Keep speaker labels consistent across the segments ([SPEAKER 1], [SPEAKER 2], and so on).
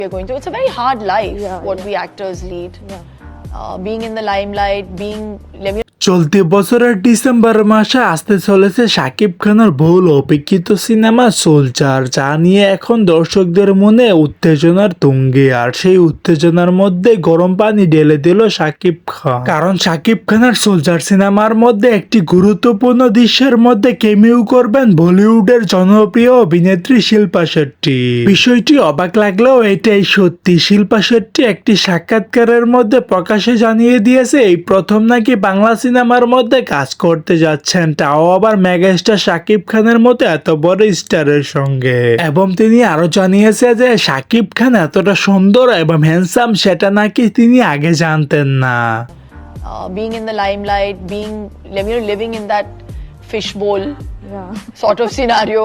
[SPEAKER 1] we're going through. It's a very hard life,
[SPEAKER 2] Yeah,
[SPEAKER 1] what
[SPEAKER 2] yeah.
[SPEAKER 1] we actors lead.
[SPEAKER 2] Yeah.
[SPEAKER 1] Being in the limelight, being...
[SPEAKER 3] চলতি বছরের December মাসে আসতে চলেছে শাকিব খানের বহুল অপেক্ষিত সিনেমা সোলজার, যা নিয়ে এখন দর্শকদের মনে উত্তেজনার তুঙ্গে। আর সেই উত্তেজনার মধ্যে গরম পানি ঢেলে দিল শাকিব খান, কারণ শাকিব খানের সোলজার সিনেমার মধ্যে একটি গুরুত্বপূর্ণ দৃশ্যের মধ্যে কেমিও করবেন বলিউডের জনপ্রিয় অভিনেত্রী শিল্পা শেট্টি। বিষয়টি অবাক লাগলেও এটাই সত্যি। শিল্পা শেট্টি একটি সাক্ষাৎকারের মধ্যে প্রকাশ্যে জানিয়ে দিয়েছে এই প্রথম নাকি বাংলা সিনেমার মধ্যে কাজ করতে যাচ্ছেন, তাও আবার মেগাস্টার শাকিব খানের মতো এত বড় স্টারের সঙ্গে। এবং তিনি আরো জানিয়েছে যে শাকিব খান এতটা সুন্দর এবং হ্যান্ডসাম সেটা নাকি তিনি আগে জানতেন না।
[SPEAKER 1] being in the limelight, being, living in that fishbowl
[SPEAKER 2] Yeah.
[SPEAKER 1] sort of scenario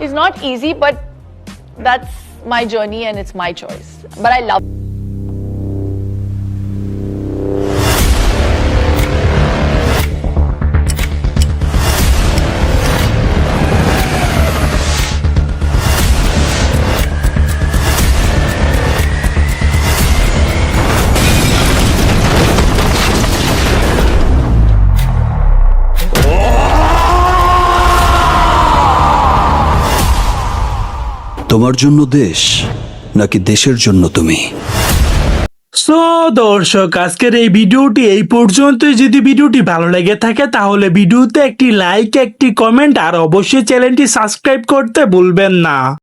[SPEAKER 1] is not easy, but that's my journey and it's my choice. But I love
[SPEAKER 4] তোমার জন্য দেশ নাকি দেশের জন্য তুমি?
[SPEAKER 3] সো দর্শক, আজকের এই ভিডিওটি এই পর্যন্তই। যদি ভিডিওটি ভালো লেগে থাকে তাহলে ভিডিওতে একটি লাইক, একটি কমেন্ট আর অবশ্যই চ্যানেলটি সাবস্ক্রাইব করতে ভুলবেন না।